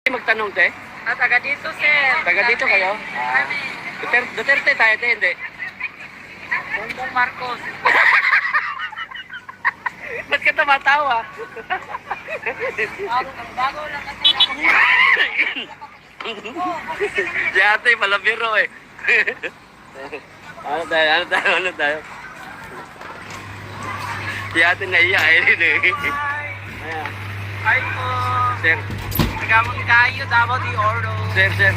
magtanong, te? Taga dito, sir. Taga dito kayo? Duterte tayo, te, hindi. Bongbong Marcos. Ba't ka tumatawa? Bago lang kasi ako. Si ate, malabiro eh. Ano tayo? Si ate naiya eh. Ayan. Hi po. Sir, Nagamon kayo, Davao de Oro. sir.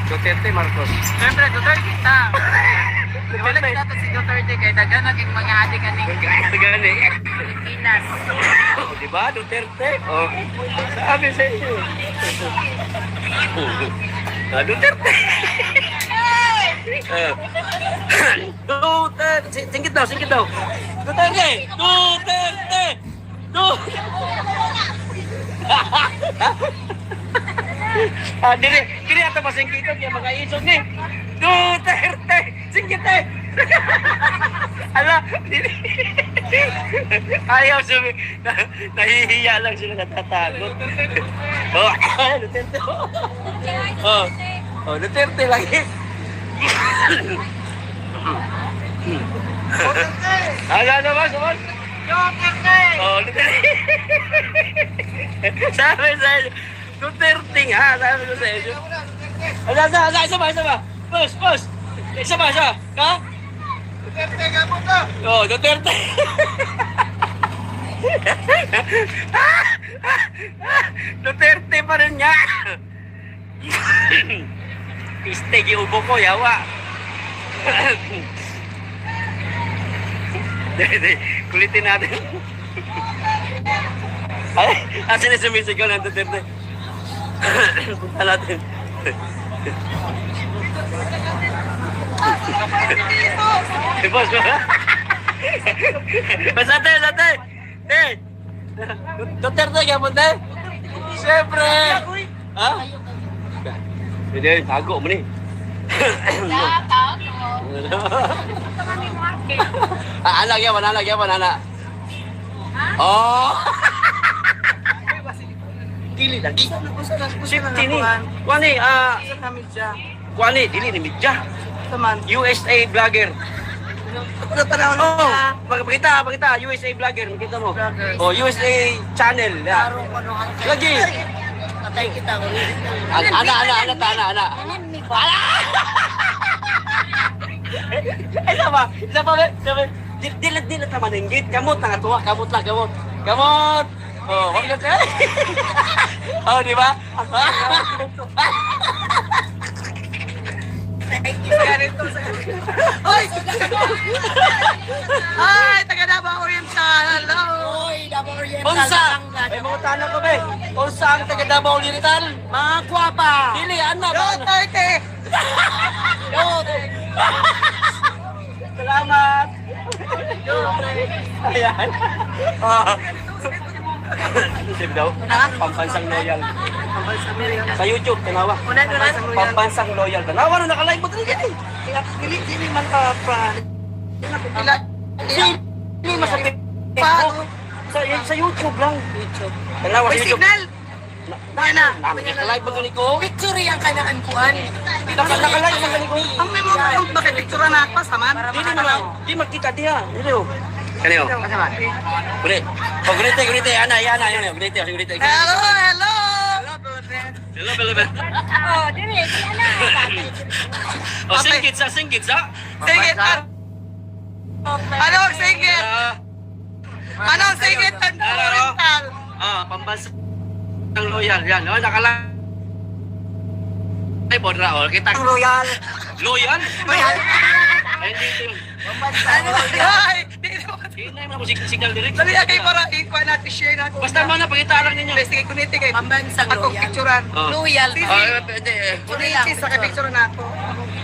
Duterte Marcos. Siyempre, Duterte kita. Wala kita to si Duterte kay dagan naging mga adik aning Gani. Pilipinas. Oh, di ba? Duterte. Oh. Sabi sa inyo. Duterte. Duterte. Singkit daw. Duterte. Dili ato masingkito kaya mga isog ni. Duterte. Singkit eh. Ala, dili. Ayaw sabi, nahihiya lang sila natatakot. Oh, Duterte. Oh, Duterte lagi. Ala naman. Duterte! Oh, Duterte. Sabi sa inyo, Duterte nga, sabi ko sa inyo. Isa ba? Boss. Isa ba? Ha? Duterte ka po to! Oh, Duterte. Duterte pa rin niya. Piste, giubo ko, yawa. Kulitin natin. Ay, asin na sumisigaw ng Duterte. Punta natin. Boss mo. Basate. Duterte ka po, te? Siyempre. Ha? Hindi, tago mo ni. Anak yan. Oh! Dili lagi. Safety ni. Kuani, dili ni midya. USA vlogger. Oh, pakita, USA vlogger, makita mo. Oh, USA channel. Lagi. Patay kita ko rin. Ana. Isa ba? Dilat ka maninggit. Kamot na nga tuwa. Kamot. Oh, wag ka. Oh, di ba? Ay, taga Davao Oriental. Hello. Davao Oriental. Unsa? May mga tanong ko ba? Unsa ang taga Davao Oriental? Mga guwapa. Dili, ana ba? Duterte. Salamat. Ayan. Save daw. Pambansang loyal. Sa YouTube, tanawa. Pambansang loyal. Tanawa na naka-live mo talaga eh. Dili man ka pa. Hindi masabi. Sa YouTube lang. Tanawa sa YouTube. Signal. Naka-live mo ganito ko. Picture yang kanaan kuan. Naka-live mo ganito ko. Ang may mga bakit picture na ako saman. Di makita dia. Dito. Kanyo. Gure. Oh, gurite. Ana. Gurite. Hello. Oh, dili. Oh, singgit sa. Singit. Anong singit? Anong singit ang Oriental? Pambansang loyal. Yan, nakala. Ay, Raul, kita. Royal. Loyal? Ay, dito yun. Ay, dito. Hinay mo signal direct. Dali kay para ikuha natin share natin. Basta mo na pagkita lang ninyo. Sige, kuniti kay Pambansang akong loyal. picturean. Loyal. Pwede. Kuniti sa kay picture na ako.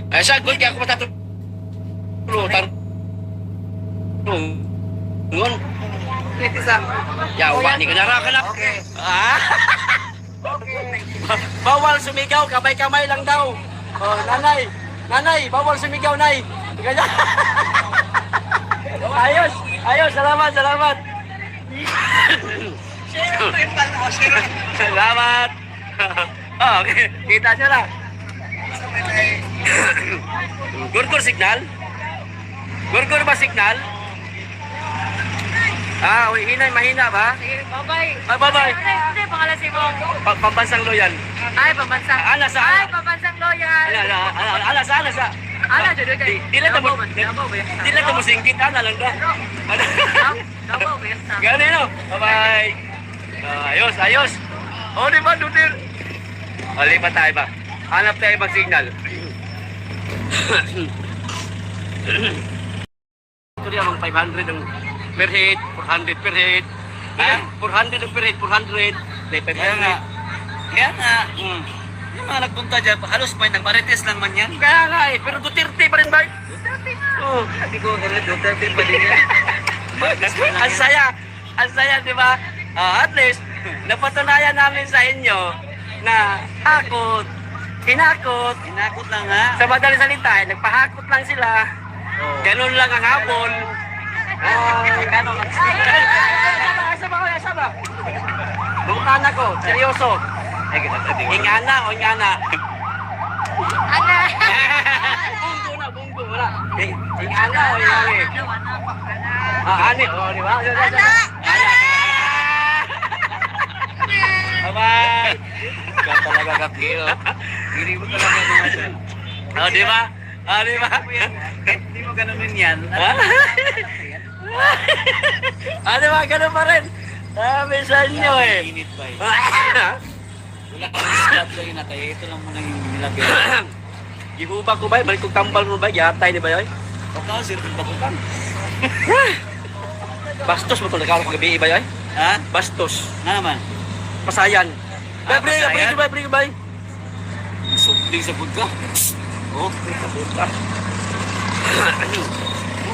Ay, siya, good kaya ako matatulo. Ngon. Kuniti sa. Yawa, ni kanara ka na. Okay. Bawal sumigaw, kamay-kamay lang daw. Oh, nanay, bawal sumigaw, nay. Ganyan. Ayos, salamat. Salamat. Okay, kita nyo lang. Gurgur signal? Gurgur ba signal? Ah, hinay, mahina ba? Sige, bye-bye. Ah, bye-bye. Hindi, pangalan si Mong. Pambansang loyal. Ay, pambansang. Ana sa Ay, pambansang loyal. Ala sa. Ana, dito kay. Di lang mo singkit, ana lang ka. Dabaw, besta. Gano'n no? Bye-bye. Ayos. O, di ba, Dutir? O, lipat tayo ba? Hanap tayo ibang signal. Ito niya, mga 500 ang per head, 400 per head. Ha? 400 ang per head, 400. May 500. Kaya nga. Yung mga nagpunta dyan, halos may nagmarites lang man yan. Kaya nga eh, pero Duterte pa rin ba? Duterte nga. Oo. Sabi ko, Duterte pa din yan. Ang saya, di ba? At least, napatunayan namin sa inyo na hinakot. Hinakot lang ha. Sa madaling salita, nagpahakot lang sila. Ganun lang ang habol. Ganun lang. Asaba. Bukana ko, seryoso. Ingana o ingana? Ana! Bunggo, wala. Ingana o ingani? Ani, di ba? Bye-bye! Ikaw talaga kakiro. Hindi mo talaga naman. Di ba? Di ba? Hindi mo ganunin yan. Di ba? Ganun pa rin. Sabi sa inyo eh. Init ba eh. Wala kang stop sa inatay. Ito lang muna yung nilagay. Gihuba ko ba? Balik kong tambal mo ba? Yatay ni ba yun? Baka sir, bakutang. Bastos mo ito. Nagkakaroon ko gabi ba yun? Ha? Bastos. Nga naman. Pasayan. Pasayan? Bring. Subling sa budka. Oh, sa budka.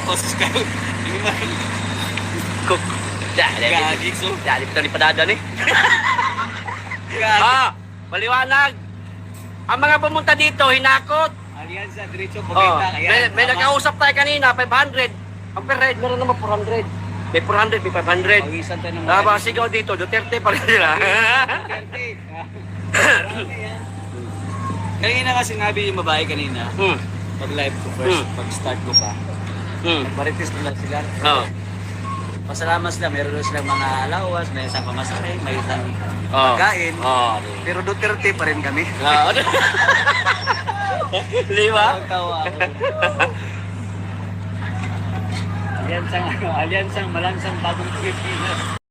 Pasus kayo. Hindi man. Cook. Gagig so. Dali pa ni padada ni. Gagig. Maliwanag. Ang mga pumunta dito, hinakot. Alianza, diretso, Oh, pagkita. may nakausap tayo kanina, 500. Ang per ride, meron naman 400. May 400, may 500. Pawisan tayo ng Mga sigaw dito, Duterte pa rin sila. Duterte. Kanina nga sinabi yung babae kanina, pag live ko first, pag start ko pa, marites na lang sila. Oh. Pasalamat sila, meron doon silang mga alawas, may isang pamasahe, may isang Oh. pagkain. Oh. Pero Duterte pa rin kami. Lima? Tawa ako. Alyansang malansang bagong Pilipinas.